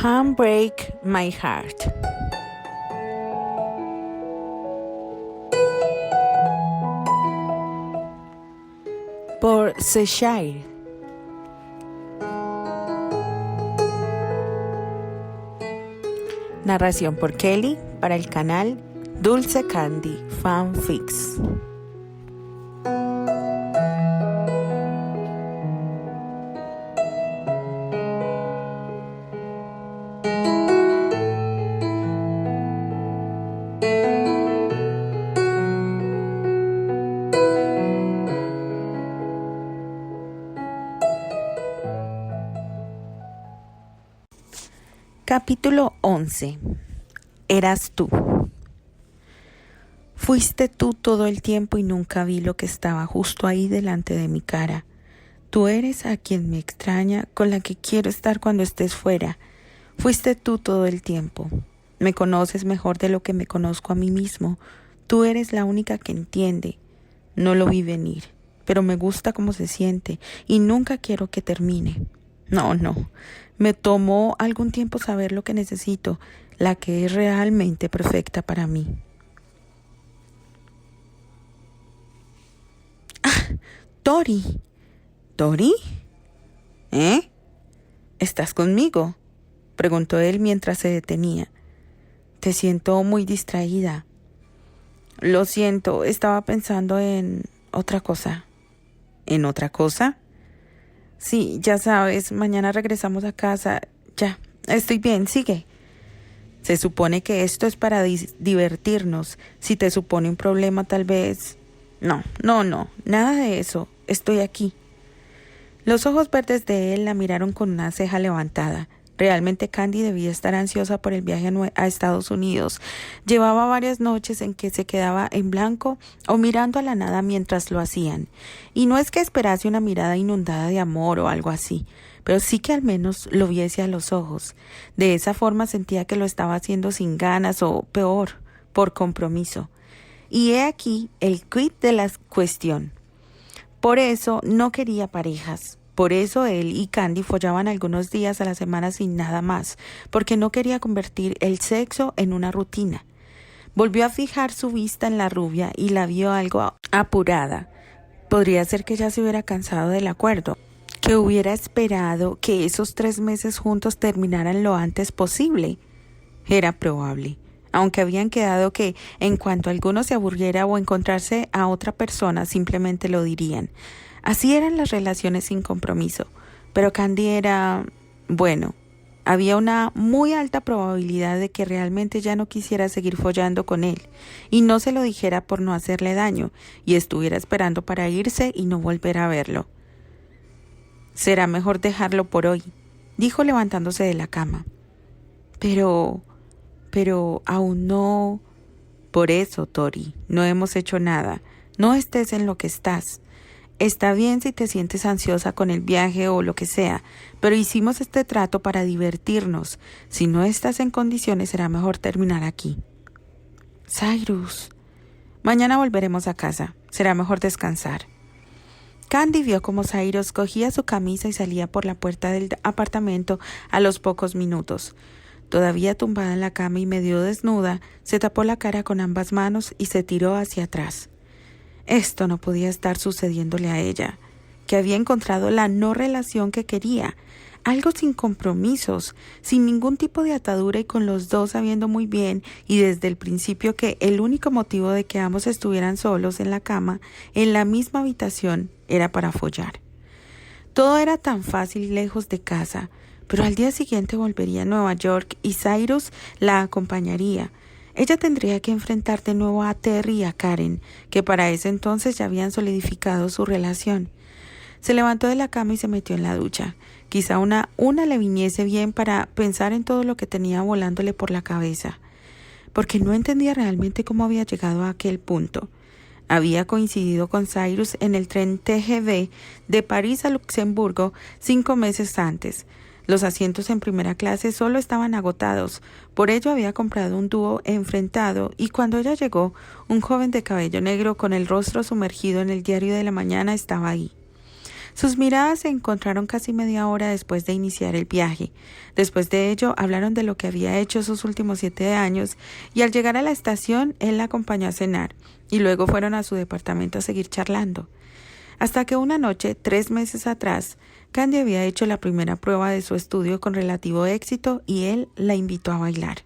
Can't Break My Heart. Por Cheshire. Narración por Kelly para el canal Dulce Candy Fanfics. Capítulo 11. Eras tú. Fuiste tú todo el tiempo y nunca vi lo que estaba justo ahí delante de mi cara. Tú eres a quien me extraña, con la que quiero estar cuando estés fuera. Fuiste tú todo el tiempo. Me conoces mejor de lo que me conozco a mí mismo. Tú eres la única que entiende. No lo vi venir, pero me gusta cómo se siente y nunca quiero que termine. No. Me tomó algún tiempo saber lo que necesito, la que es realmente perfecta para mí. ¡Ah! ¡Tori! ¿Tori? ¿Estás conmigo?, preguntó él mientras se detenía. Te siento muy distraída. Lo siento, estaba pensando en otra cosa. ¿En otra cosa? Sí, ya sabes, mañana regresamos a casa. Ya, estoy bien, sigue. Se supone que esto es para divertirnos. Si te supone un problema, tal vez... No, nada de eso. Estoy aquí. Los ojos verdes de él la miraron con una ceja levantada. Realmente Candy debía estar ansiosa por el viaje a Estados Unidos. Llevaba varias noches en que se quedaba en blanco o mirando a la nada mientras lo hacían. Y no es que esperase una mirada inundada de amor o algo así, pero sí que al menos lo viese a los ojos. De esa forma sentía que lo estaba haciendo sin ganas o, peor, por compromiso. Y he aquí el quid de la cuestión. Por eso no quería parejas. Por eso él y Candy follaban algunos días a la semana sin nada más, porque no quería convertir el sexo en una rutina. Volvió a fijar su vista en la rubia y la vio algo apurada. Podría ser que ya se hubiera cansado del acuerdo, que hubiera esperado que esos 3 meses juntos terminaran lo antes posible. Era probable, aunque habían quedado que en cuanto alguno se aburriera o encontrarse a otra persona simplemente lo dirían. Así eran las relaciones sin compromiso, pero Candy era... bueno, había una muy alta probabilidad de que realmente ya no quisiera seguir follando con él, y no se lo dijera por no hacerle daño, y estuviera esperando para irse y no volver a verlo. Será mejor dejarlo por hoy, dijo levantándose de la cama. Pero aún no... Por eso, Tori, no hemos hecho nada. No estés en lo que estás. Está bien si te sientes ansiosa con el viaje o lo que sea, pero hicimos este trato para divertirnos. Si no estás en condiciones, será mejor terminar aquí. Cyrus, mañana volveremos a casa. Será mejor descansar. Candy vio cómo Cyrus cogía su camisa y salía por la puerta del apartamento a los pocos minutos. Todavía tumbada en la cama y medio desnuda, se tapó la cara con ambas manos y se tiró hacia atrás. Esto no podía estar sucediéndole a ella, que había encontrado la no relación que quería, algo sin compromisos, sin ningún tipo de atadura y con los dos sabiendo muy bien y desde el principio que el único motivo de que ambos estuvieran solos en la cama, en la misma habitación, era para follar. Todo era tan fácil lejos de casa, pero al día siguiente volvería a Nueva York y Cyrus la acompañaría. Ella tendría que enfrentar de nuevo a Terry y a Karen, que para ese entonces ya habían solidificado su relación. Se levantó de la cama y se metió en la ducha. Quizá una le viniese bien para pensar en todo lo que tenía volándole por la cabeza, porque no entendía realmente cómo había llegado a aquel punto. Había coincidido con Cyrus en el tren TGV de París a Luxemburgo 5 meses antes. Los asientos en primera clase solo estaban agotados, por ello había comprado un dúo enfrentado y cuando ella llegó, un joven de cabello negro con el rostro sumergido en el diario de la mañana estaba ahí. Sus miradas se encontraron casi media hora después de iniciar el viaje. Después de ello, hablaron de lo que había hecho sus últimos 7 años y al llegar a la estación, él la acompañó a cenar y luego fueron a su departamento a seguir charlando. Hasta que una noche, 3 meses atrás, Candy había hecho la primera prueba de su estudio con relativo éxito y él la invitó a bailar.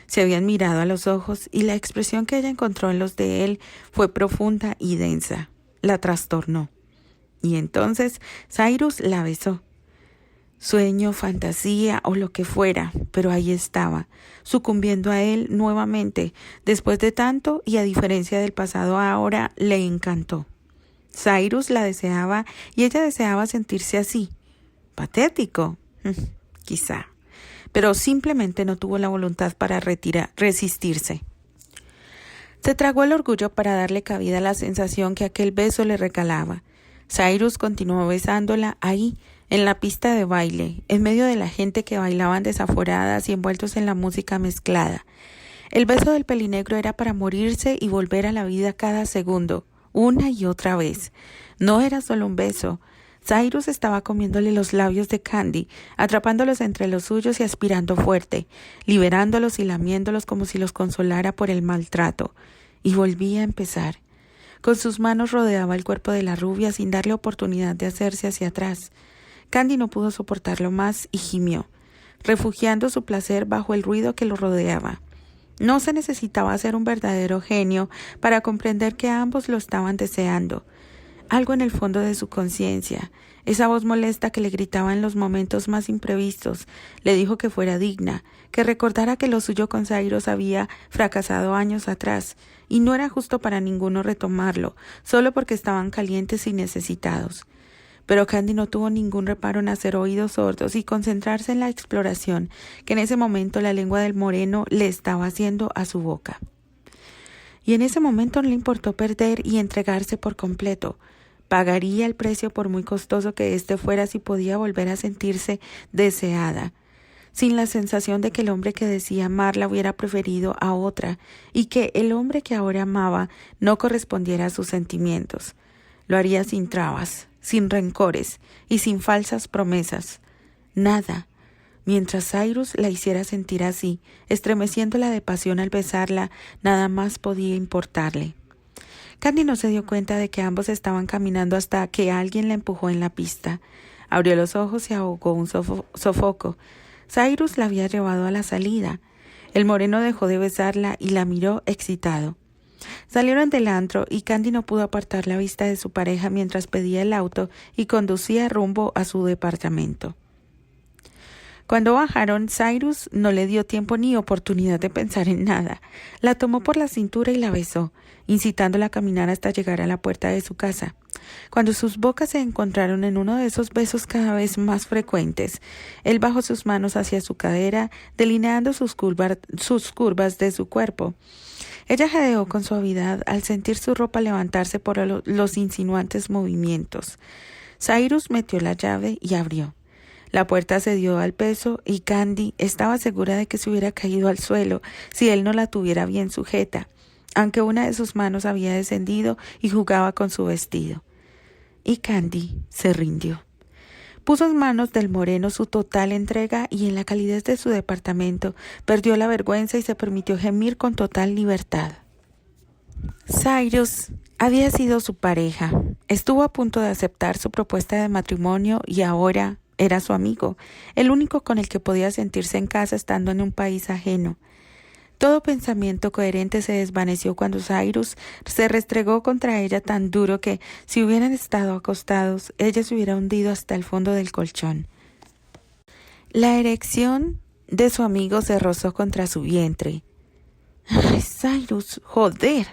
Se habían mirado a los ojos y la expresión que ella encontró en los de él fue profunda y densa. La trastornó. Y entonces Cyrus la besó. Sueño, fantasía o lo que fuera, pero ahí estaba, sucumbiendo a él nuevamente. Después de tanto y a diferencia del pasado ahora, le encantó. Cyrus la deseaba y ella deseaba sentirse así. Patético, quizá, pero simplemente no tuvo la voluntad para resistirse. Se tragó el orgullo para darle cabida a la sensación que aquel beso le recalaba. Cyrus continuó besándola ahí, en la pista de baile, en medio de la gente que bailaban desaforadas y envueltos en la música mezclada. El beso del pelinegro era para morirse y volver a la vida cada segundo, una y otra vez. No era solo un beso. Cyrus estaba comiéndole los labios de Candy, atrapándolos entre los suyos y aspirando fuerte, liberándolos y lamiéndolos como si los consolara por el maltrato. Y volvía a empezar. Con sus manos rodeaba el cuerpo de la rubia sin darle oportunidad de hacerse hacia atrás. Candy no pudo soportarlo más y gimió, refugiando su placer bajo el ruido que lo rodeaba. No se necesitaba ser un verdadero genio para comprender que ambos lo estaban deseando. Algo en el fondo de su conciencia, esa voz molesta que le gritaba en los momentos más imprevistos, le dijo que fuera digna, que recordara que lo suyo con Cyrus había fracasado años atrás, y no era justo para ninguno retomarlo, solo porque estaban calientes y necesitados. Pero Candy no tuvo ningún reparo en hacer oídos sordos y concentrarse en la exploración que en ese momento la lengua del moreno le estaba haciendo a su boca. Y en ese momento no le importó perder y entregarse por completo. Pagaría el precio por muy costoso que éste fuera si podía volver a sentirse deseada, sin la sensación de que el hombre que decía amarla hubiera preferido a otra y que el hombre que ahora amaba no correspondiera a sus sentimientos. Lo haría sin trabas, sin rencores y sin falsas promesas. Nada. Mientras Cyrus la hiciera sentir así, estremeciéndola de pasión al besarla, nada más podía importarle. Candy no se dio cuenta de que ambos estaban caminando hasta que alguien la empujó en la pista. Abrió los ojos y ahogó un sofoco. Cyrus la había llevado a la salida. El moreno dejó de besarla y la miró excitado. Salieron del antro y Candy no pudo apartar la vista de su pareja mientras pedía el auto y conducía rumbo a su departamento. Cuando bajaron, Cyrus no le dio tiempo ni oportunidad de pensar en nada. La tomó por la cintura y la besó, incitándola a caminar hasta llegar a la puerta de su casa. Cuando sus bocas se encontraron en uno de esos besos cada vez más frecuentes, él bajó sus manos hacia su cadera, delineando sus curvas de su cuerpo. Ella jadeó con suavidad al sentir su ropa levantarse por los insinuantes movimientos. Cyrus metió la llave y abrió. La puerta cedió al peso y Candy estaba segura de que se hubiera caído al suelo si él no la tuviera bien sujeta, aunque una de sus manos había descendido y jugaba con su vestido. Y Candy se rindió. Puso en manos del moreno su total entrega y en la calidez de su departamento perdió la vergüenza y se permitió gemir con total libertad. Cyrus había sido su pareja. Estuvo a punto de aceptar su propuesta de matrimonio y ahora era su amigo, el único con el que podía sentirse en casa estando en un país ajeno. Todo pensamiento coherente se desvaneció cuando Cyrus se restregó contra ella tan duro que, si hubieran estado acostados, ella se hubiera hundido hasta el fondo del colchón. La erección de su amigo se rozó contra su vientre. ¡Ay, Cyrus, joder!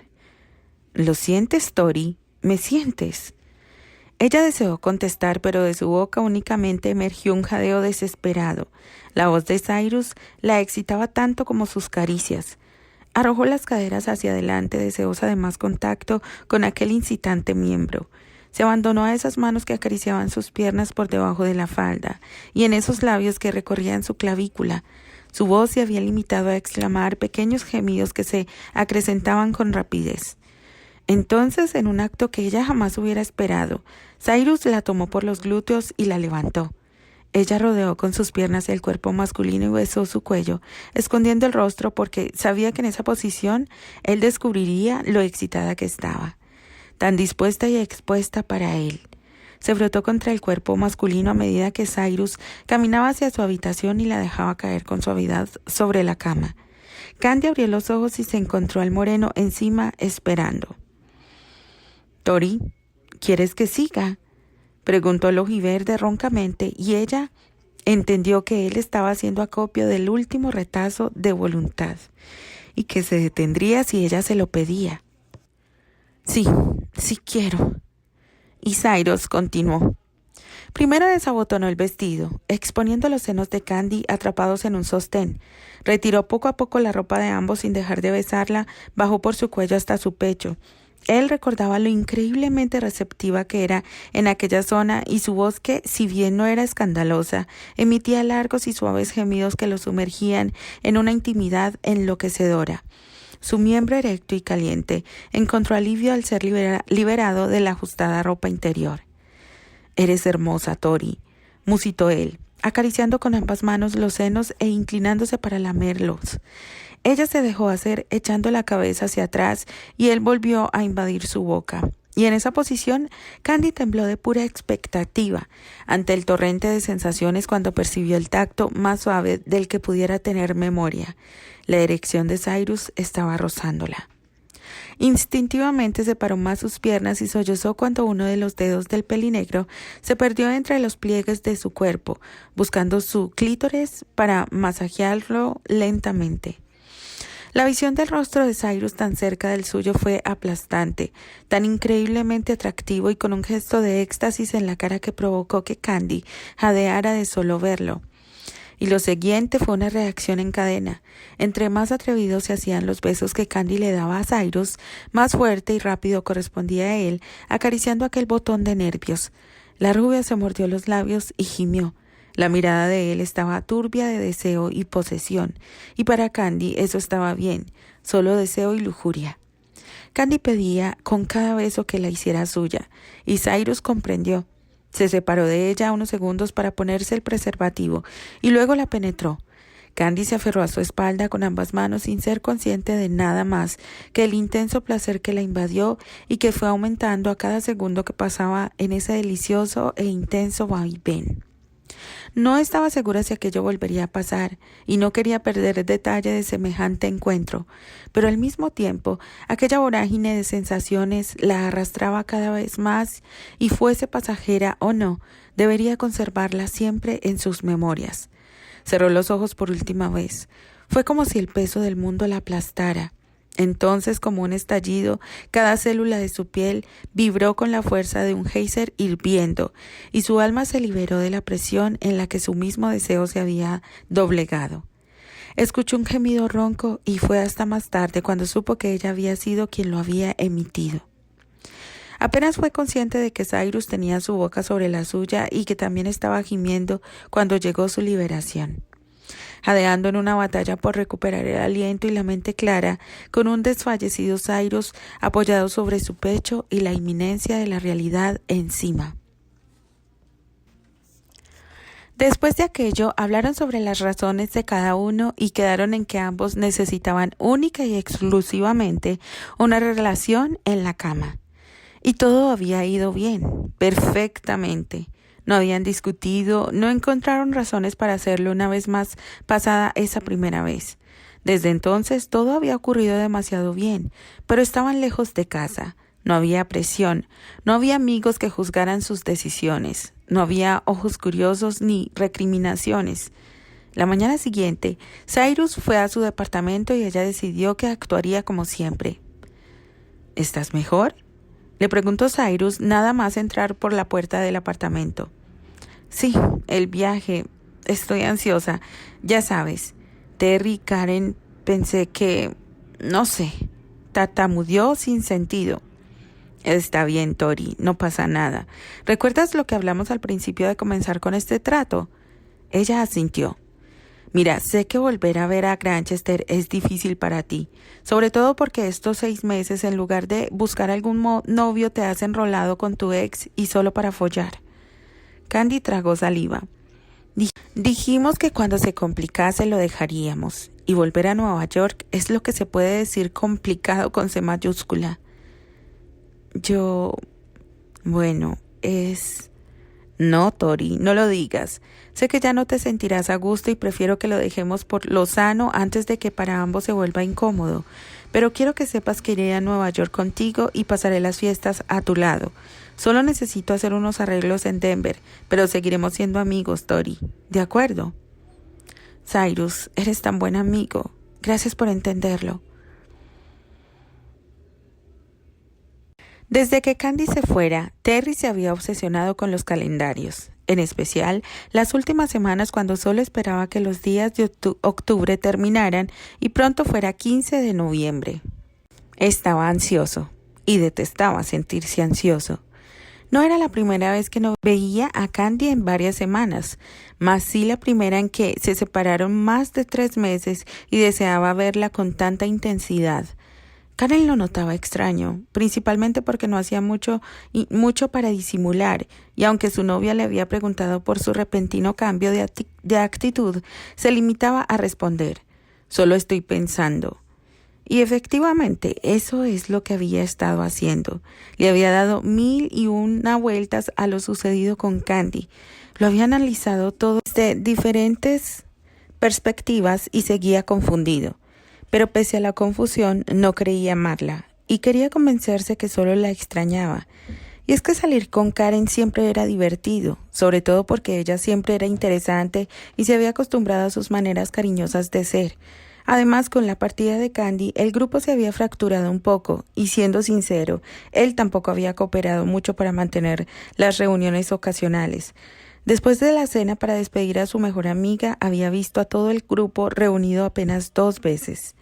¿Lo sientes, Tori? ¿Me sientes? Ella deseó contestar, pero de su boca únicamente emergió un jadeo desesperado. La voz de Cyrus la excitaba tanto como sus caricias. Arrojó las caderas hacia adelante, deseosa de más contacto con aquel incitante miembro. Se abandonó a esas manos que acariciaban sus piernas por debajo de la falda, y en esos labios que recorrían su clavícula. Su voz se había limitado a exclamar pequeños gemidos que se acrecentaban con rapidez. Entonces, en un acto que ella jamás hubiera esperado, Cyrus la tomó por los glúteos y la levantó. Ella rodeó con sus piernas el cuerpo masculino y besó su cuello, escondiendo el rostro porque sabía que en esa posición él descubriría lo excitada que estaba, tan dispuesta y expuesta para él. Se frotó contra el cuerpo masculino a medida que Cyrus caminaba hacia su habitación y la dejaba caer con suavidad sobre la cama. Candy abrió los ojos y se encontró al moreno encima esperando. «Tori, ¿quieres que siga?», preguntó el ojiverde roncamente, y ella entendió que él estaba haciendo acopio del último retazo de voluntad y que se detendría si ella se lo pedía. «Sí, sí quiero». Y Cyrus continuó. Primero desabotonó el vestido, exponiendo los senos de Candy atrapados en un sostén. Retiró poco a poco la ropa de ambos sin dejar de besarla, bajó por su cuello hasta su pecho. Él recordaba lo increíblemente receptiva que era en aquella zona y su voz que, si bien no era escandalosa, emitía largos y suaves gemidos que lo sumergían en una intimidad enloquecedora. Su miembro erecto y caliente encontró alivio al ser liberado de la ajustada ropa interior. «Eres hermosa, Tori», musitó él, acariciando con ambas manos los senos e inclinándose para lamerlos. Ella se dejó hacer, echando la cabeza hacia atrás, y él volvió a invadir su boca. Y en esa posición, Candy tembló de pura expectativa ante el torrente de sensaciones cuando percibió el tacto más suave del que pudiera tener memoria. La erección de Cyrus estaba rozándola. Instintivamente separó más sus piernas y sollozó cuando uno de los dedos del pelinegro se perdió entre los pliegues de su cuerpo, buscando su clítoris para masajearlo lentamente. La visión del rostro de Cyrus tan cerca del suyo fue aplastante, tan increíblemente atractivo y con un gesto de éxtasis en la cara que provocó que Candy jadeara de solo verlo. Y lo siguiente fue una reacción en cadena. Entre más atrevidos se hacían los besos que Candy le daba a Cyrus, más fuerte y rápido correspondía a él, acariciando aquel botón de nervios. La rubia se mordió los labios y gimió. La mirada de él estaba turbia de deseo y posesión, y para Candy eso estaba bien, solo deseo y lujuria. Candy pedía con cada beso que la hiciera suya, y Cyrus comprendió. Se separó de ella unos segundos para ponerse el preservativo, y luego la penetró. Candy se aferró a su espalda con ambas manos sin ser consciente de nada más que el intenso placer que la invadió y que fue aumentando a cada segundo que pasaba en ese delicioso e intenso vaivén. No estaba segura si aquello volvería a pasar y no quería perder el detalle de semejante encuentro, pero al mismo tiempo aquella vorágine de sensaciones la arrastraba cada vez más y fuese pasajera o no, debería conservarla siempre en sus memorias. Cerró los ojos por última vez. Fue como si el peso del mundo la aplastara. Entonces, como un estallido, cada célula de su piel vibró con la fuerza de un geyser hirviendo, y su alma se liberó de la presión en la que su mismo deseo se había doblegado. Escuchó un gemido ronco y fue hasta más tarde cuando supo que ella había sido quien lo había emitido. Apenas fue consciente de que Cyrus tenía su boca sobre la suya y que también estaba gimiendo cuando llegó su liberación. Jadeando en una batalla por recuperar el aliento y la mente clara, con un desfallecido Cyrus apoyado sobre su pecho y la inminencia de la realidad encima. Después de aquello, hablaron sobre las razones de cada uno y quedaron en que ambos necesitaban única y exclusivamente una relación en la cama. Y todo había ido bien, perfectamente. No habían discutido, no encontraron razones para hacerlo una vez más pasada esa primera vez. Desde entonces todo había ocurrido demasiado bien, pero estaban lejos de casa. No había presión, no había amigos que juzgaran sus decisiones, no había ojos curiosos ni recriminaciones. La mañana siguiente, Cyrus fue a su departamento y ella decidió que actuaría como siempre. ¿Estás mejor?, le preguntó Cyrus nada más entrar por la puerta del apartamento. Sí, el viaje. Estoy ansiosa. Ya sabes, Terry, Karen, pensé que... no sé. Tartamudeó sin sentido. Está bien, Tori, no pasa nada. ¿Recuerdas lo que hablamos al principio de comenzar con este trato? Ella asintió. Mira, sé que volver a ver a Granchester es difícil para ti, sobre todo porque estos 6 meses, en lugar de buscar algún novio, te has enrolado con tu ex y solo para follar. Candy tragó saliva. Dijimos que cuando se complicase lo dejaríamos, y volver a Nueva York es lo que se puede decir complicado con C mayúscula. Bueno, es... No, Tori, no lo digas. Sé que ya no te sentirás a gusto y prefiero que lo dejemos por lo sano antes de que para ambos se vuelva incómodo. Pero quiero que sepas que iré a Nueva York contigo y pasaré las fiestas a tu lado. Solo necesito hacer unos arreglos en Denver, pero seguiremos siendo amigos, Tori. ¿De acuerdo? Cyrus, eres tan buen amigo. Gracias por entenderlo. Desde que Candy se fuera, Terry se había obsesionado con los calendarios, en especial las últimas semanas cuando solo esperaba que los días de octubre terminaran y pronto fuera 15 de noviembre. Estaba ansioso y detestaba sentirse ansioso. No era la primera vez que no veía a Candy en varias semanas, mas sí la primera en que se separaron más de 3 meses y deseaba verla con tanta intensidad. Karen lo notaba extraño, principalmente porque no hacía mucho para disimular, y aunque su novia le había preguntado por su repentino cambio de actitud, se limitaba a responder: «Solo estoy pensando». Y efectivamente, eso es lo que había estado haciendo. Le había dado 1001 vueltas a lo sucedido con Candy. Lo había analizado todo desde diferentes perspectivas y seguía confundido. Pero pese a la confusión, no creía amarla y quería convencerse que solo la extrañaba. Y es que salir con Karen siempre era divertido, sobre todo porque ella siempre era interesante y se había acostumbrado a sus maneras cariñosas de ser. Además, con la partida de Candy, el grupo se había fracturado un poco y, siendo sincero, él tampoco había cooperado mucho para mantener las reuniones ocasionales. Después de la cena para despedir a su mejor amiga, había visto a todo el grupo reunido apenas 2 veces.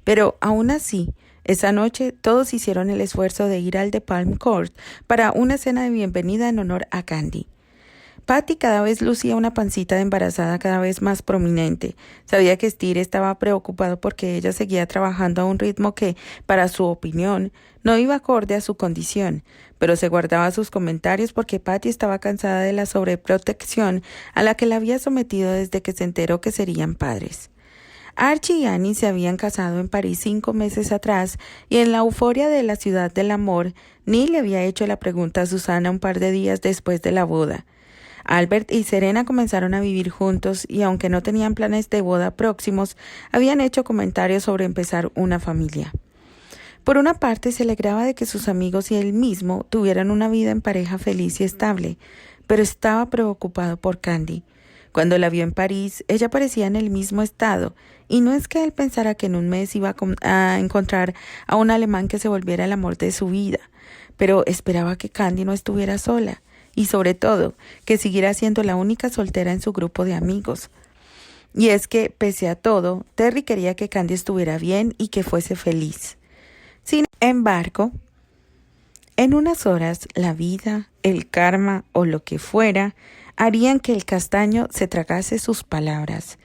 Pero aún así, esa noche todos hicieron el esfuerzo de ir al de Palm Court para una cena de bienvenida en honor a Candy. Patty cada vez lucía una pancita de embarazada cada vez más prominente. Sabía que Steve estaba preocupado porque ella seguía trabajando a un ritmo que, para su opinión, no iba acorde a su condición, pero se guardaba sus comentarios porque Patty estaba cansada de la sobreprotección a la que la había sometido desde que se enteró que serían padres. Archie y Annie se habían casado en París 5 meses atrás y en la euforia de la ciudad del amor, Neil le había hecho la pregunta a Susana un par de días después de la boda. Albert y Serena comenzaron a vivir juntos y aunque no tenían planes de boda próximos, habían hecho comentarios sobre empezar una familia. Por una parte, se alegraba de que sus amigos y él mismo tuvieran una vida en pareja feliz y estable, pero estaba preocupado por Candy. Cuando la vio en París, ella parecía en el mismo estado, y no es que él pensara que en un mes iba a encontrar a un alemán que se volviera el amor de su vida, pero esperaba que Candy no estuviera sola, y sobre todo, que siguiera siendo la única soltera en su grupo de amigos. Y es que, pese a todo, Terry quería que Candy estuviera bien y que fuese feliz. Sin embargo, en unas horas, la vida, el karma o lo que fuera, harían que el castaño se tragase sus palabras.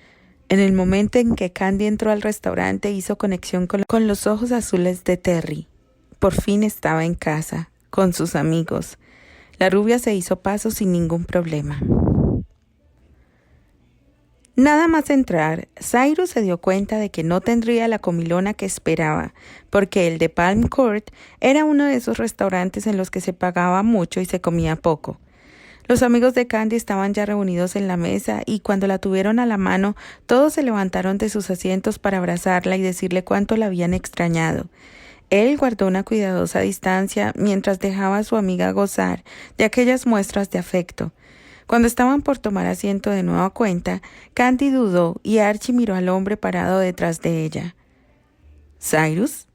En el momento en que Candy entró al restaurante, hizo conexión con los ojos azules de Terry. Por fin estaba en casa, con sus amigos. La rubia se hizo paso sin ningún problema. Nada más entrar, Cyrus se dio cuenta de que no tendría la comilona que esperaba, porque el de Palm Court era uno de esos restaurantes en los que se pagaba mucho y se comía poco. Los amigos de Candy estaban ya reunidos en la mesa y cuando la tuvieron a la mano, todos se levantaron de sus asientos para abrazarla y decirle cuánto la habían extrañado. Él guardó una cuidadosa distancia mientras dejaba a su amiga gozar de aquellas muestras de afecto. Cuando estaban por tomar asiento de nueva cuenta, Candy dudó y Archie miró al hombre parado detrás de ella. «¿Cyrus?»,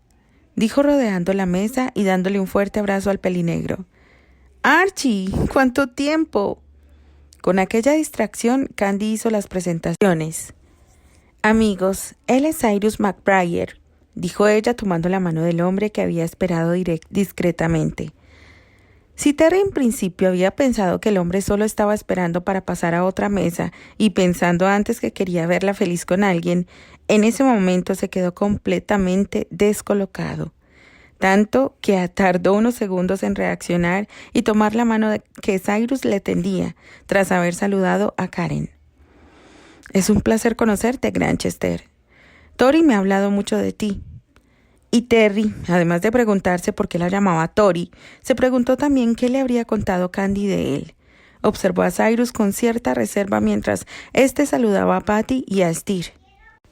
dijo rodeando la mesa y dándole un fuerte abrazo al pelinegro. «Archie, ¿cuánto tiempo?». Con aquella distracción, Candy hizo las presentaciones. «Amigos, él es Cyrus McBrayer», dijo ella tomando la mano del hombre que había esperado discretamente. Si Terry en principio había pensado que el hombre solo estaba esperando para pasar a otra mesa y pensando antes que quería verla feliz con alguien, en ese momento se quedó completamente descolocado. Tanto que tardó unos segundos en reaccionar y tomar la mano que Cyrus le tendía tras haber saludado a Karen. Es un placer conocerte, Granchester. Tori me ha hablado mucho de ti. Y Terry, además de preguntarse por qué la llamaba Tori, se preguntó también qué le habría contado Candy de él. Observó a Cyrus con cierta reserva mientras éste saludaba a Patty y a Steer.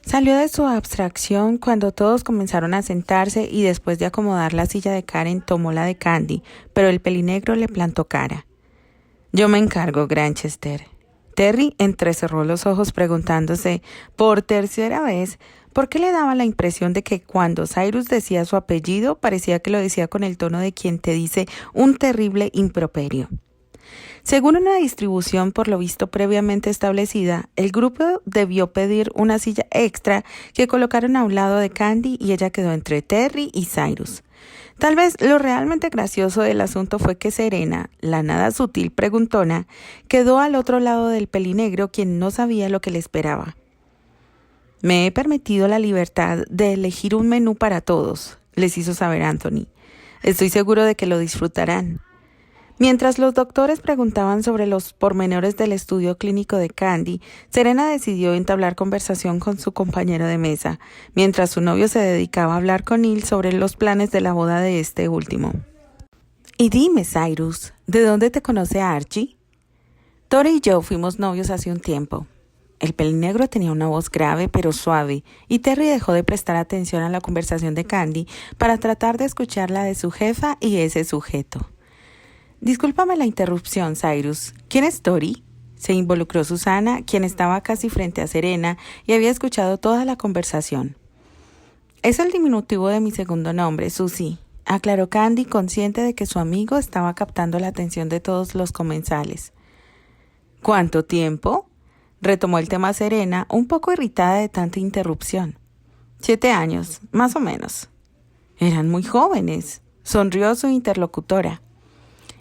Salió de su abstracción cuando todos comenzaron a sentarse y después de acomodar la silla de Karen tomó la de Candy, pero el pelinegro le plantó cara. Yo me encargo, Granchester. Terry entrecerró los ojos preguntándose por tercera vez por qué le daba la impresión de que cuando Cyrus decía su apellido parecía que lo decía con el tono de quien te dice un terrible improperio. Según una distribución por lo visto previamente establecida, el grupo debió pedir una silla extra que colocaron a un lado de Candy y ella quedó entre Terry y Cyrus. Tal vez lo realmente gracioso del asunto fue que Serena, la nada sutil preguntona, quedó al otro lado del pelinegro quien no sabía lo que le esperaba. Me he permitido la libertad de elegir un menú para todos, les hizo saber Anthony. Estoy seguro de que lo disfrutarán. Mientras los doctores preguntaban sobre los pormenores del estudio clínico de Candy, Serena decidió entablar conversación con su compañero de mesa, mientras su novio se dedicaba a hablar con Neil sobre los planes de la boda de este último. Y dime, Cyrus, ¿de dónde te conoce Archie? Tori y yo fuimos novios hace un tiempo. El pelinegro tenía una voz grave pero suave, y Terry dejó de prestar atención a la conversación de Candy para tratar de escuchar la de su jefa y ese sujeto. Discúlpame la interrupción, Cyrus. ¿Quién es Tori? Se involucró Susana, quien estaba casi frente a Serena y había escuchado toda la conversación. Es el diminutivo de mi segundo nombre, Susie, aclaró Candy, consciente de que su amigo estaba captando la atención de todos los comensales. ¿Cuánto tiempo? Retomó el tema Serena, un poco irritada de tanta interrupción. 7 años, más o menos. Eran muy jóvenes, sonrió su interlocutora.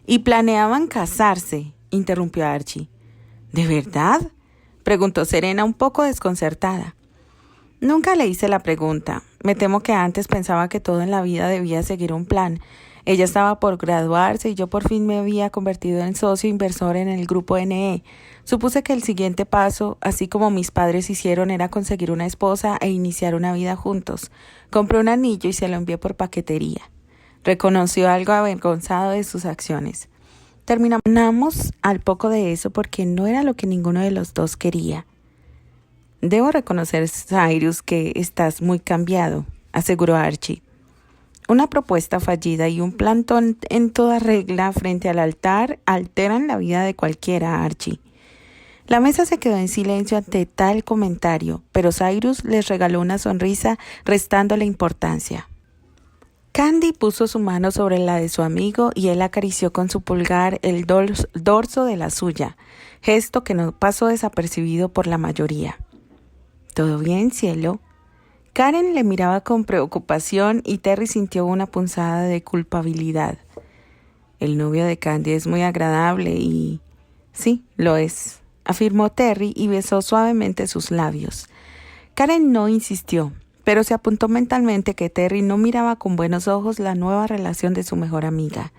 Y planeaban casarse, interrumpió Archie. ¿De verdad? Preguntó Serena un poco desconcertada. Nunca le hice la pregunta. Me temo que antes pensaba que todo en la vida debía seguir un plan. Ella estaba por graduarse y yo por fin me había convertido en socio inversor en el grupo NE. Supuse que el siguiente paso, así como mis padres hicieron, era conseguir una esposa e iniciar una vida juntos. Compré un anillo y se lo envié por paquetería. Reconoció algo avergonzado de sus acciones. Terminamos al poco de eso porque no era lo que ninguno de los dos quería. Debo reconocer, Cyrus, que estás muy cambiado, aseguró Archie. Una propuesta fallida y un plantón en toda regla frente al altar alteran la vida de cualquiera, Archie. La mesa se quedó en silencio ante tal comentario, pero Cyrus les regaló una sonrisa restándole importancia. Candy puso su mano sobre la de su amigo y él acarició con su pulgar el dorso de la suya, gesto que no pasó desapercibido por la mayoría. ¿Todo bien, cielo? Karen le miraba con preocupación y Terry sintió una punzada de culpabilidad. El novio de Candy es muy agradable y... Sí, lo es, afirmó Terry y besó suavemente sus labios. Karen no insistió, pero se apuntó mentalmente que Terry no miraba con buenos ojos la nueva relación de su mejor amiga.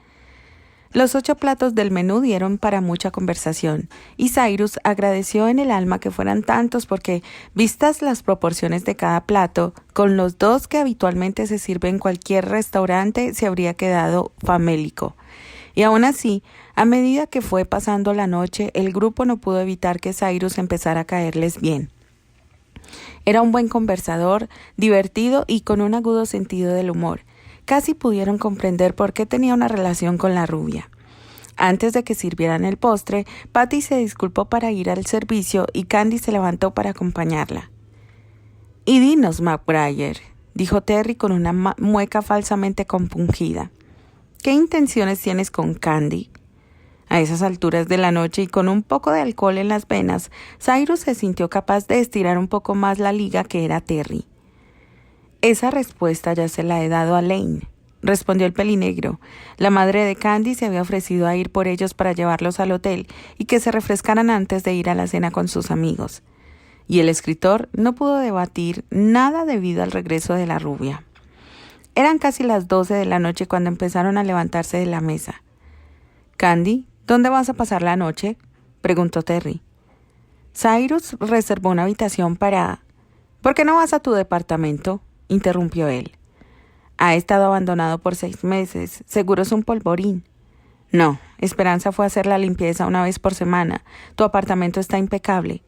Los 8 platos del menú dieron para mucha conversación, y Cyrus agradeció en el alma que fueran tantos porque, vistas las proporciones de cada plato, con los 2 que habitualmente se sirve en cualquier restaurante se habría quedado famélico. Y aún así, a medida que fue pasando la noche, el grupo no pudo evitar que Cyrus empezara a caerles bien. Era un buen conversador, divertido y con un agudo sentido del humor. Casi pudieron comprender por qué tenía una relación con la rubia. Antes de que sirvieran el postre, Patty se disculpó para ir al servicio y Candy se levantó para acompañarla. «Y dinos, McBrayer», dijo Terry con una mueca falsamente compungida. «¿Qué intenciones tienes con Candy?» A esas alturas de la noche y con un poco de alcohol en las venas, Cyrus se sintió capaz de estirar un poco más la liga que era Terry. Esa respuesta ya se la he dado a Lane. respondió el pelinegro. La madre de Candy se había ofrecido a ir por ellos para llevarlos al hotel y que se refrescaran antes de ir a la cena con sus amigos. Y el escritor no pudo debatir nada debido al regreso de la rubia. Eran casi las 12 de la noche cuando empezaron a levantarse de la mesa. «Candy, ¿dónde vas a pasar la noche?», preguntó Terry. «Cyrus reservó una habitación para...» «¿Por qué no vas a tu departamento?», interrumpió él. «Ha estado abandonado por 6 meses. Seguro es un polvorín». «No, Esperanza fue a hacer la limpieza una vez por semana. Tu apartamento está impecable».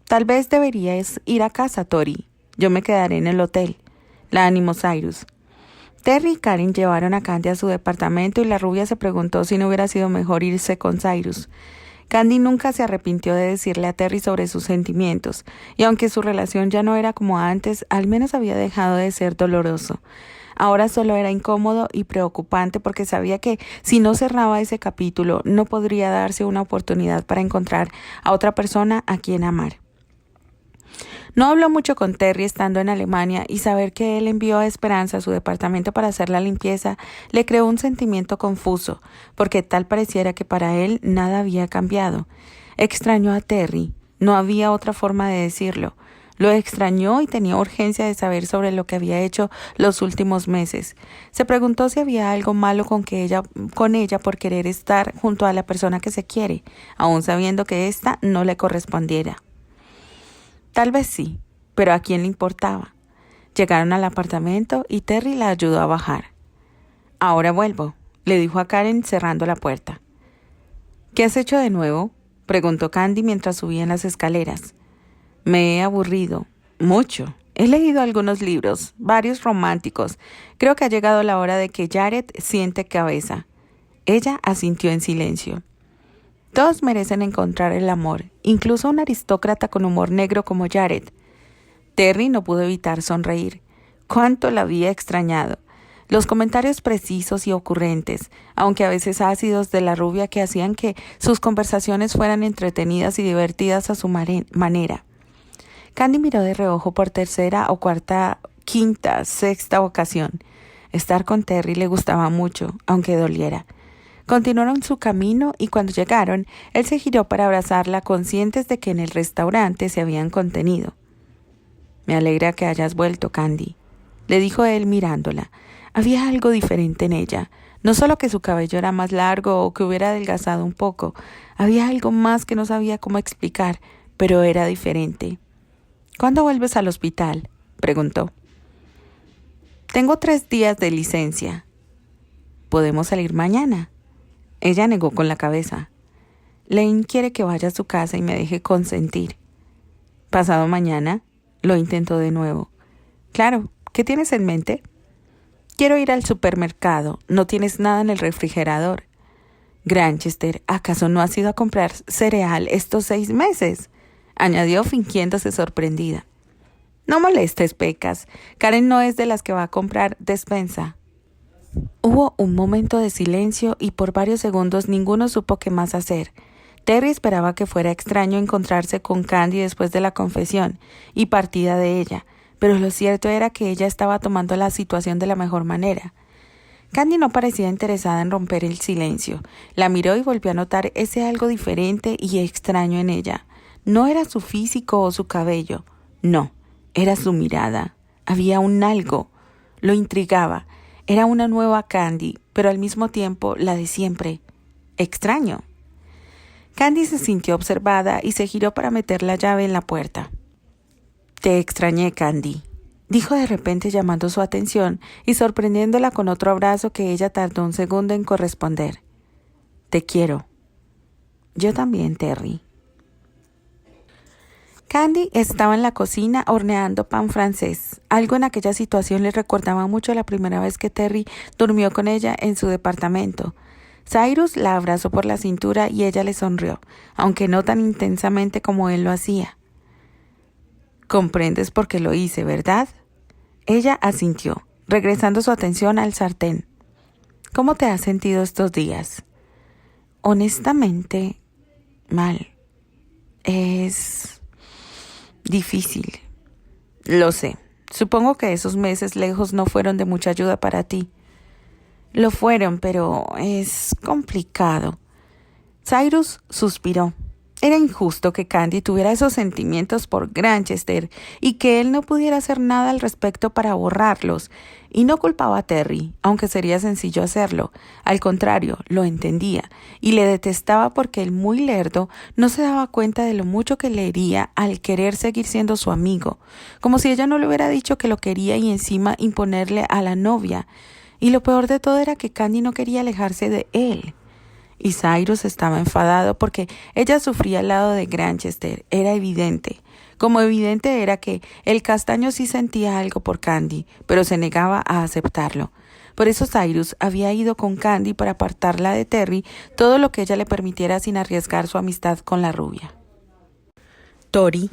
«Tal vez deberías ir a casa, Tori. Yo me quedaré en el hotel», la animó Cyrus. Terry y Karen llevaron a Candy a su departamento y la rubia se preguntó si no hubiera sido mejor irse con Cyrus. Candy nunca se arrepintió de decirle a Terry sobre sus sentimientos, y aunque su relación ya no era como antes, al menos había dejado de ser doloroso. Ahora solo era incómodo y preocupante porque sabía que si no cerraba ese capítulo no podría darse una oportunidad para encontrar a otra persona a quien amar. No habló mucho con Terry estando en Alemania y saber que él envió a Esperanza a su departamento para hacer la limpieza le creó un sentimiento confuso, porque tal pareciera que para él nada había cambiado. Extrañó a Terry, no había otra forma de decirlo. Lo extrañó y tenía urgencia de saber sobre lo que había hecho los últimos meses. Se preguntó si había algo malo con ella por querer estar junto a la persona que se quiere, aun sabiendo que ésta no le correspondiera. Tal vez sí, pero ¿a quién le importaba? Llegaron al apartamento y Terry la ayudó a bajar. «Ahora vuelvo», le dijo a Karen cerrando la puerta. «¿Qué has hecho de nuevo?», preguntó Candy mientras subían las escaleras. «Me he aburrido. Mucho. He leído algunos libros, varios románticos. Creo que ha llegado la hora de que Jared siente cabeza». Ella asintió en silencio. Todos merecen encontrar el amor, incluso un aristócrata con humor negro como Jared. Terry no pudo evitar sonreír. Cuánto la había extrañado. Los comentarios precisos y ocurrentes, aunque a veces ácidos, de la rubia que hacían que sus conversaciones fueran entretenidas y divertidas a su manera. Candy miró de reojo por tercera o cuarta, quinta, sexta ocasión. Estar con Terry le gustaba mucho, aunque doliera. Continuaron su camino y cuando llegaron, él se giró para abrazarla, conscientes de que en el restaurante se habían contenido. «Me alegra que hayas vuelto, Candy», le dijo él mirándola. Había algo diferente en ella. No solo que su cabello era más largo o que hubiera adelgazado un poco. Había algo más que no sabía cómo explicar, pero era diferente. «¿Cuándo vuelves al hospital?», preguntó. «Tengo 3 días de licencia». «¿Podemos salir mañana?». Ella negó con la cabeza. «Lane quiere que vaya a su casa y me deje consentir». «¿Pasado mañana?», lo intentó de nuevo. «Claro, ¿qué tienes en mente?». «Quiero ir al supermercado. ¿No tienes nada en el refrigerador?». «Granchester, ¿acaso no has ido a comprar cereal estos 6 meses?», añadió fingiéndose sorprendida. «No molestes, Pecas. Karen no es de las que va a comprar despensa». Hubo un momento de silencio y por varios segundos ninguno supo qué más hacer. Terry esperaba que fuera extraño encontrarse con Candy después de la confesión y partida de ella, pero lo cierto era que ella estaba tomando la situación de la mejor manera. Candy no parecía interesada en romper el silencio. La miró y volvió a notar ese algo diferente y extraño en ella. No era su físico o su cabello, no, era su mirada. Había un algo, lo intrigaba. Era una nueva Candy, pero al mismo tiempo la de siempre. Extraño. Candy se sintió observada y se giró para meter la llave en la puerta. «Te extrañé, Candy», dijo de repente llamando su atención y sorprendiéndola con otro abrazo que ella tardó un segundo en corresponder. «Te quiero». «Yo también, Terry». Candy estaba en la cocina horneando pan francés. Algo en aquella situación le recordaba mucho la primera vez que Terry durmió con ella en su departamento. Cyrus la abrazó por la cintura y ella le sonrió, aunque no tan intensamente como él lo hacía. «Comprendes por qué lo hice, ¿verdad?». Ella asintió, regresando su atención al sartén. «¿Cómo te has sentido estos días?». «Honestamente, mal. Es difícil». «Lo sé. Supongo que esos meses lejos no fueron de mucha ayuda para ti». Lo fueron, pero es complicado. Cyrus suspiró. Era injusto que Candy tuviera esos sentimientos por Granchester y que él no pudiera hacer nada al respecto para borrarlos. Y no culpaba a Terry, aunque sería sencillo hacerlo. Al contrario, lo entendía y le detestaba porque el muy lerdo no se daba cuenta de lo mucho que le hería al querer seguir siendo su amigo, como si ella no le hubiera dicho que lo quería y encima imponerle a la novia. Y lo peor de todo era que Candy no quería alejarse de él. Y Cyrus estaba enfadado porque ella sufría al lado de Granchester. Era evidente. Como evidente era que el castaño sí sentía algo por Candy, pero se negaba a aceptarlo. Por eso Cyrus había ido con Candy para apartarla de Terry todo lo que ella le permitiera sin arriesgar su amistad con la rubia. Tori,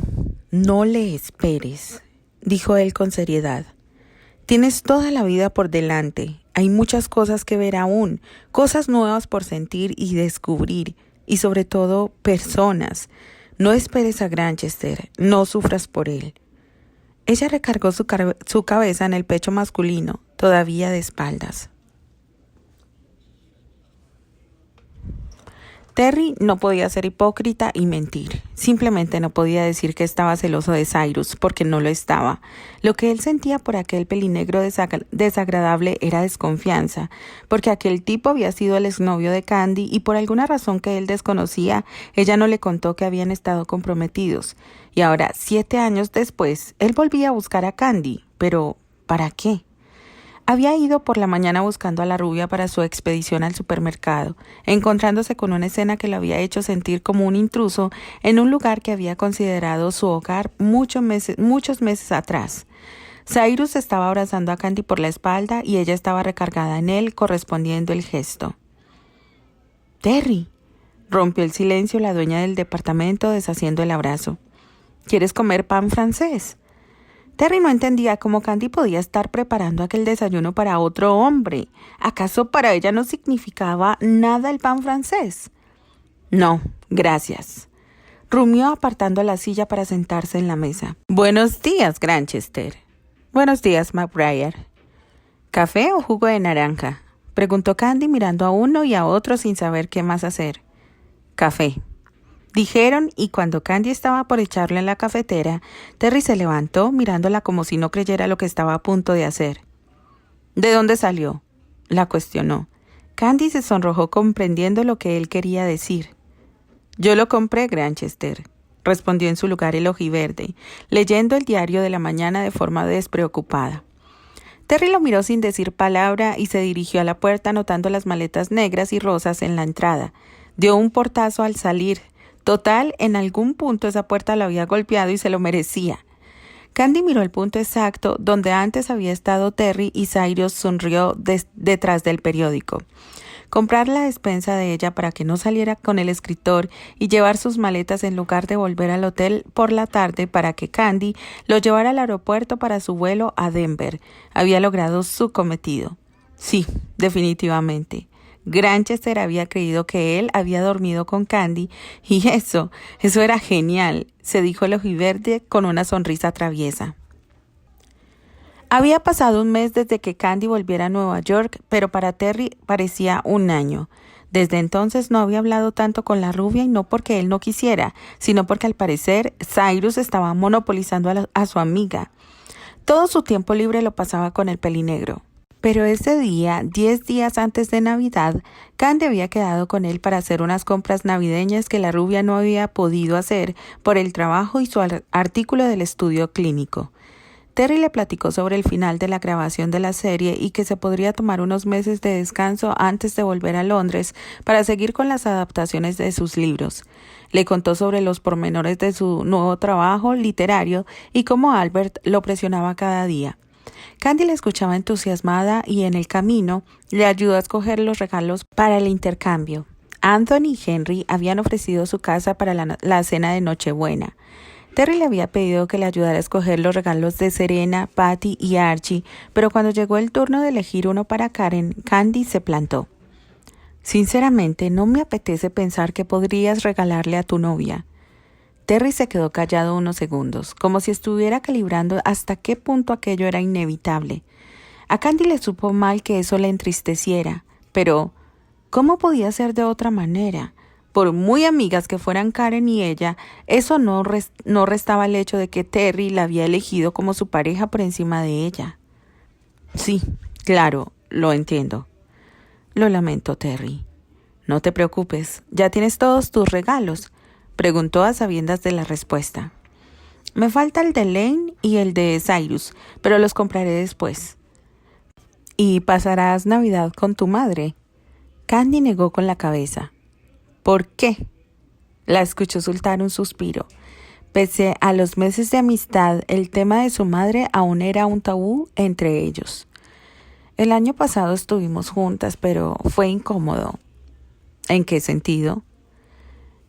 no le esperes, dijo él con seriedad. Tienes toda la vida por delante. Hay muchas cosas que ver aún, cosas nuevas por sentir y descubrir, y sobre todo personas. No esperes a Granchester, no sufras por él. Ella recargó su cabeza en el pecho masculino, todavía de espaldas. Terry no podía ser hipócrita y mentir. Simplemente no podía decir que estaba celoso de Cyrus, porque no lo estaba. Lo que él sentía por aquel pelinegro desagradable era desconfianza, porque aquel tipo había sido el exnovio de Candy y por alguna razón que él desconocía, ella no le contó que habían estado comprometidos. Y ahora, 7 años después, él volvía a buscar a Candy. Pero, ¿para qué? Había ido por la mañana buscando a la rubia para su expedición al supermercado, encontrándose con una escena que lo había hecho sentir como un intruso en un lugar que había considerado su hogar muchos meses atrás. Cyrus estaba abrazando a Candy por la espalda y ella estaba recargada en él, correspondiendo el gesto. «Terry», rompió el silencio la dueña del departamento deshaciendo el abrazo. «¿Quieres comer pan francés?» Terry no entendía cómo Candy podía estar preparando aquel desayuno para otro hombre. ¿Acaso para ella no significaba nada el pan francés? No, gracias. Rumió apartando la silla para sentarse en la mesa. Buenos días, Granchester. Buenos días, McBride. ¿Café o jugo de naranja? Preguntó Candy mirando a uno y a otro sin saber qué más hacer. Café. Dijeron, y cuando Candy estaba por echarle en la cafetera, Terry se levantó mirándola como si no creyera lo que estaba a punto de hacer. ¿De dónde salió?, la cuestionó. Candy se sonrojó comprendiendo lo que él quería decir. Yo lo compré, Granchester, respondió en su lugar el ojiverde, leyendo el diario de la mañana de forma despreocupada. Terry lo miró sin decir palabra y se dirigió a la puerta anotando las maletas negras y rosas en la entrada. Dio un portazo al salir. Total, en algún punto esa puerta lo había golpeado y se lo merecía. Candy miró el punto exacto donde antes había estado Terry y Cyrus sonrió detrás del periódico. Comprar la despensa de ella para que no saliera con el escritor y llevar sus maletas en lugar de volver al hotel por la tarde para que Candy lo llevara al aeropuerto para su vuelo a Denver. Había logrado su cometido. Sí, definitivamente. Granchester había creído que él había dormido con Candy y eso era genial, se dijo el ojiverde con una sonrisa traviesa. Había pasado un mes desde que Candy volviera a Nueva York, pero para Terry parecía un año. Desde entonces no había hablado tanto con la rubia y no porque él no quisiera, sino porque al parecer Cyrus estaba monopolizando a su amiga. Todo su tiempo libre lo pasaba con el pelinegro. Pero ese día, 10 días antes de Navidad, Candy había quedado con él para hacer unas compras navideñas que la rubia no había podido hacer por el trabajo y su artículo del estudio clínico. Terry le platicó sobre el final de la grabación de la serie y que se podría tomar unos meses de descanso antes de volver a Londres para seguir con las adaptaciones de sus libros. Le contó sobre los pormenores de su nuevo trabajo literario y cómo Albert lo presionaba cada día. Candy le escuchaba entusiasmada y en el camino le ayudó a escoger los regalos para el intercambio. Anthony y Henry habían ofrecido su casa para la cena de Nochebuena. Terry le había pedido que le ayudara a escoger los regalos de Serena, Patty y Archie, pero cuando llegó el turno de elegir uno para Karen, Candy se plantó. Sinceramente, no me apetece pensar que podrías regalarle a tu novia. Terry se quedó callado unos segundos, como si estuviera calibrando hasta qué punto aquello era inevitable. A Candy le supo mal que eso le entristeciera, pero ¿cómo podía ser de otra manera? Por muy amigas que fueran Karen y ella, eso no restaba el hecho de que Terry la había elegido como su pareja por encima de ella. Sí, claro, lo entiendo. Lo lamento, Terry. No te preocupes, ¿ya tienes todos tus regalos?, preguntó a sabiendas de la respuesta. Me falta el de Lane y el de Cyrus, pero los compraré después. ¿Y pasarás Navidad con tu madre? Candy negó con la cabeza. ¿Por qué? La escuchó soltar un suspiro. Pese a los meses de amistad, el tema de su madre aún era un tabú entre ellos. El año pasado estuvimos juntas, pero fue incómodo. ¿En qué sentido?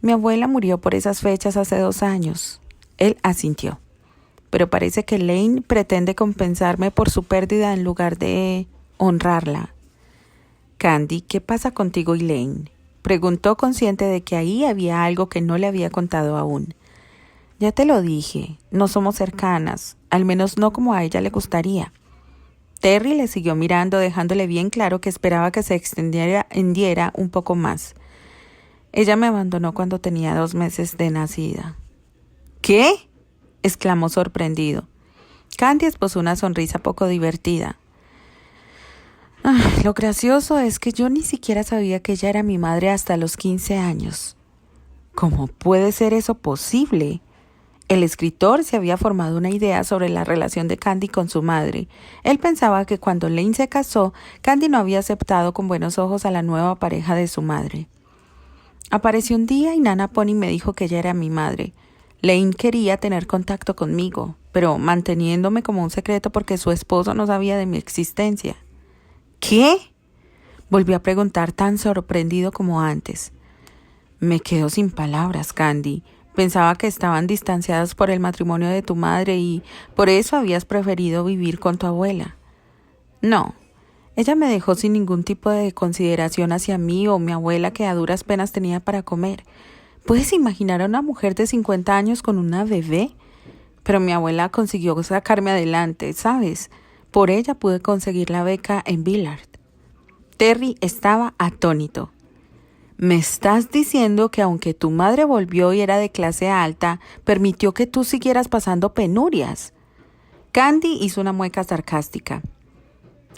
Mi abuela murió por esas fechas hace 2 años. Él asintió. Pero parece que Lane pretende compensarme por su pérdida en lugar de honrarla. Candy, ¿qué pasa contigo y Lane?, preguntó, consciente de que ahí había algo que no le había contado aún. Ya te lo dije, no somos cercanas, al menos no como a ella le gustaría. Terry le siguió mirando, dejándole bien claro que esperaba que se extendiera un poco más. Ella me abandonó cuando tenía 2 meses de nacida. ¿Qué?, exclamó sorprendido. Candy esbozó una sonrisa poco divertida. Lo gracioso es que yo ni siquiera sabía que ella era mi madre hasta los 15 años. ¿Cómo puede ser eso posible? El escritor se había formado una idea sobre la relación de Candy con su madre. Él pensaba que cuando Lane se casó, Candy no había aceptado con buenos ojos a la nueva pareja de su madre. Apareció un día y Nana Pony me dijo que ella era mi madre. Lane quería tener contacto conmigo, pero manteniéndome como un secreto porque su esposo no sabía de mi existencia. ¿Qué?, volvió a preguntar tan sorprendido como antes. Me quedo sin palabras, Candy. Pensaba que estaban distanciadas por el matrimonio de tu madre y por eso habías preferido vivir con tu abuela. No, ella me dejó sin ningún tipo de consideración hacia mí o mi abuela, que a duras penas tenía para comer. ¿Puedes imaginar a una mujer de 50 años con una bebé? Pero mi abuela consiguió sacarme adelante, ¿sabes? Por ella pude conseguir la beca en Villard. Terry estaba atónito. ¿Me estás diciendo que aunque tu madre volvió y era de clase alta, permitió que tú siguieras pasando penurias? Candy hizo una mueca sarcástica.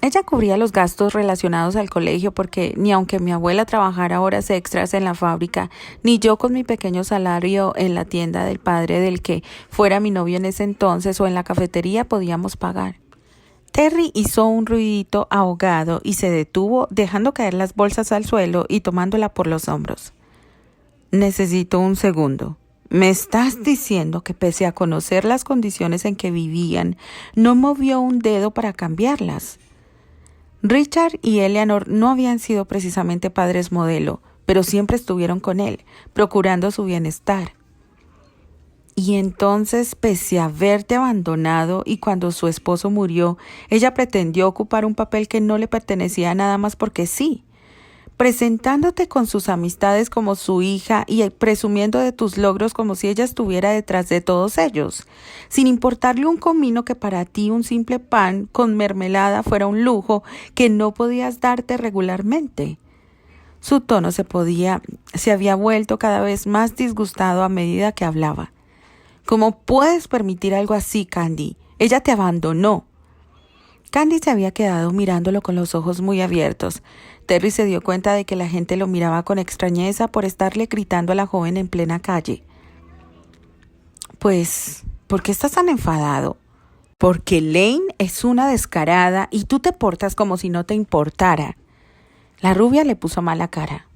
Ella cubría los gastos relacionados al colegio porque ni aunque mi abuela trabajara horas extras en la fábrica, ni yo con mi pequeño salario en la tienda del padre del que fuera mi novio en ese entonces o en la cafetería podíamos pagar. Terry hizo un ruidito ahogado y se detuvo, dejando caer las bolsas al suelo y tomándola por los hombros. Necesito un segundo. ¿Me estás diciendo que pese a conocer las condiciones en que vivían, no movió un dedo para cambiarlas? Richard y Eleanor no habían sido precisamente padres modelo, pero siempre estuvieron con él, procurando su bienestar. Y entonces, pese a haberte abandonado y cuando su esposo murió, ella pretendió ocupar un papel que no le pertenecía nada más porque sí, presentándote con sus amistades como su hija y presumiendo de tus logros como si ella estuviera detrás de todos ellos, sin importarle un comino que para ti un simple pan con mermelada fuera un lujo que no podías darte regularmente. Su tono se había vuelto cada vez más disgustado a medida que hablaba. ¿Cómo puedes permitir algo así, Candy? Ella te abandonó. Candy se había quedado mirándolo con los ojos muy abiertos. Terry se dio cuenta de que la gente lo miraba con extrañeza por estarle gritando a la joven en plena calle. Pues, ¿por qué estás tan enfadado? Porque Lane es una descarada y tú te portas como si no te importara. La rubia le puso mala cara.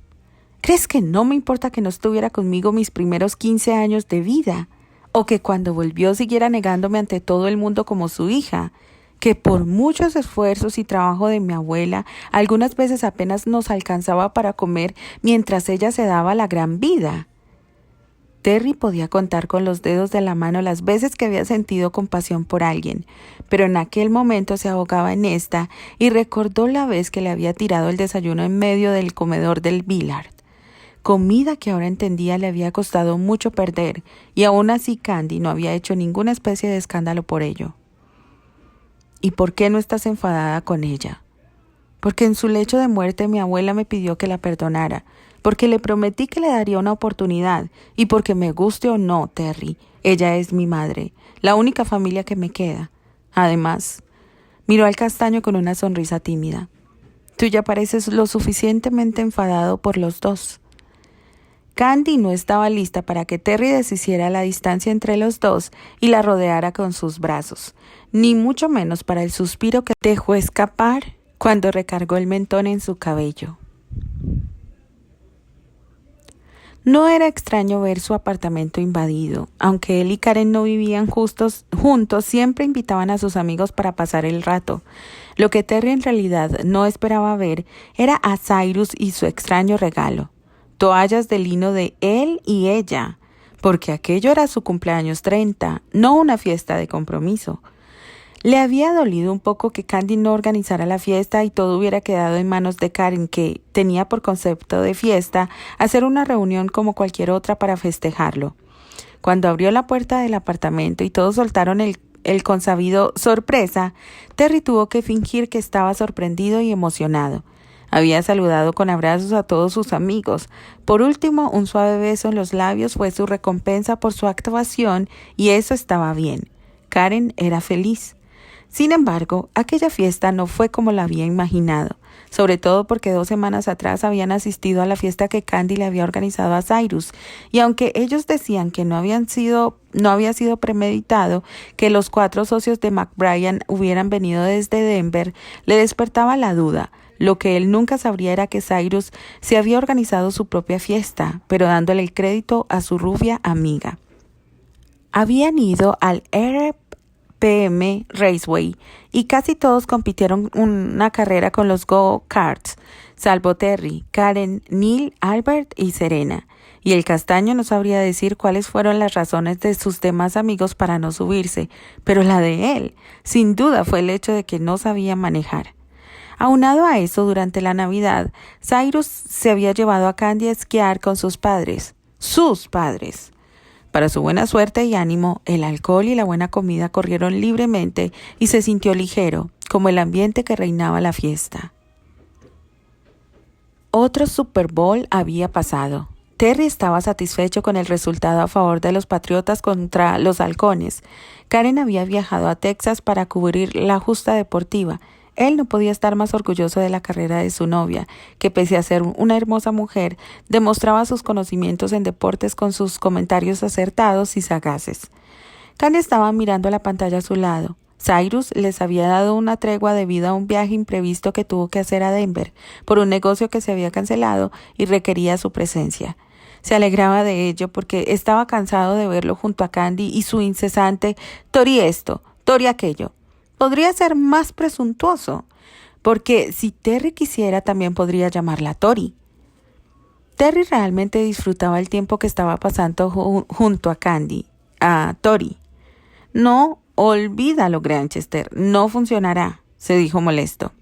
¿Crees que no me importa que no estuviera conmigo mis primeros 15 años de vida? ¿O que cuando volvió siguiera negándome ante todo el mundo como su hija? Que por muchos esfuerzos y trabajo de mi abuela, algunas veces apenas nos alcanzaba para comer mientras ella se daba la gran vida. Terry podía contar con los dedos de la mano las veces que había sentido compasión por alguien, pero en aquel momento se ahogaba en esta y recordó la vez que le había tirado el desayuno en medio del comedor del Villard. Comida que ahora entendía le había costado mucho perder, y aún así Candy no había hecho ninguna especie de escándalo por ello. ¿Y por qué no estás enfadada con ella? Porque en su lecho de muerte mi abuela me pidió que la perdonara, porque le prometí que le daría una oportunidad, y porque me guste o no, Terry, ella es mi madre, la única familia que me queda. Además, miró al castaño con una sonrisa tímida. Tú ya pareces lo suficientemente enfadado por los dos. Candy no estaba lista para que Terry deshiciera la distancia entre los dos y la rodeara con sus brazos, ni mucho menos para el suspiro que dejó escapar cuando recargó el mentón en su cabello. No era extraño ver su apartamento invadido. Aunque él y Karen no vivían juntos, siempre invitaban a sus amigos para pasar el rato. Lo que Terry en realidad no esperaba ver era a Cyrus y su extraño regalo. Toallas de lino de él y ella, porque aquello era su cumpleaños 30, no una fiesta de compromiso. Le había dolido un poco que Candy no organizara la fiesta y todo hubiera quedado en manos de Karen, que tenía por concepto de fiesta hacer una reunión como cualquier otra para festejarlo. Cuando abrió la puerta del apartamento y todos soltaron el consabido sorpresa, Terry tuvo que fingir que estaba sorprendido y emocionado. Había saludado con abrazos a todos sus amigos. Por último, un suave beso en los labios fue su recompensa por su actuación, y eso estaba bien. Karen era feliz. Sin embargo, aquella fiesta no fue como la había imaginado, sobre todo porque 2 semanas atrás habían asistido a la fiesta que Candy le había organizado a Cyrus, y aunque ellos decían que no había sido premeditado que los 4 socios de McBrien hubieran venido desde Denver, le despertaba la duda. Lo que él nunca sabría era que Cyrus se había organizado su propia fiesta, pero dándole el crédito a su rubia amiga. Habían ido al RPM Raceway y casi todos compitieron una carrera con los go-karts, salvo Terry, Karen, Neil, Albert y Serena. Y el castaño no sabría decir cuáles fueron las razones de sus demás amigos para no subirse, pero la de él, sin duda, fue el hecho de que no sabía manejar. Aunado a eso, durante la Navidad, Cyrus se había llevado a Candy a esquiar con sus padres. ¡Sus padres! Para su buena suerte y ánimo, el alcohol y la buena comida corrieron libremente y se sintió ligero, como el ambiente que reinaba la fiesta. Otro Super Bowl había pasado. Terry estaba satisfecho con el resultado a favor de los Patriotas contra los Halcones. Karen había viajado a Texas para cubrir la justa deportiva. Él no podía estar más orgulloso de la carrera de su novia, que pese a ser una hermosa mujer, demostraba sus conocimientos en deportes con sus comentarios acertados y sagaces. Karen estaba mirando la pantalla a su lado. Cyrus les había dado una tregua debido a un viaje imprevisto que tuvo que hacer a Denver, por un negocio que se había cancelado y requería su presencia. Se alegraba de ello porque estaba cansado de verlo junto a Candy y su incesante «Tori esto, Tori aquello». Podría ser más presuntuoso, porque si Terry quisiera también podría llamarla Tori. Terry realmente disfrutaba el tiempo que estaba pasando junto a Candy, a Tori. No, olvídalo, Granchester, no funcionará, se dijo molesto,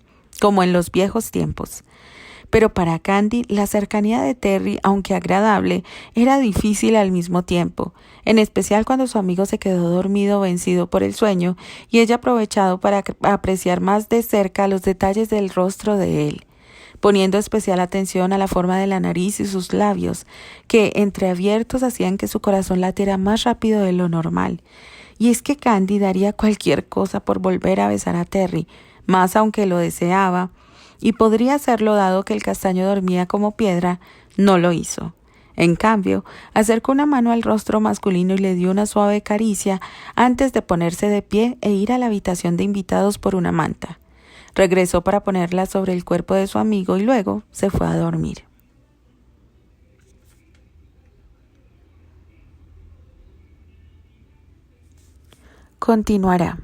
como en los viejos tiempos. Pero para Candy, la cercanía de Terry, aunque agradable, era difícil al mismo tiempo, en especial cuando su amigo se quedó dormido vencido por el sueño y ella aprovechado para apreciar más de cerca los detalles del rostro de él, poniendo especial atención a la forma de la nariz y sus labios, que entreabiertos hacían que su corazón latiera más rápido de lo normal. Y es que Candy daría cualquier cosa por volver a besar a Terry, más aunque lo deseaba, y podría hacerlo dado que el castaño dormía como piedra, no lo hizo. En cambio, acercó una mano al rostro masculino y le dio una suave caricia antes de ponerse de pie e ir a la habitación de invitados por una manta. Regresó para ponerla sobre el cuerpo de su amigo y luego se fue a dormir. Continuará.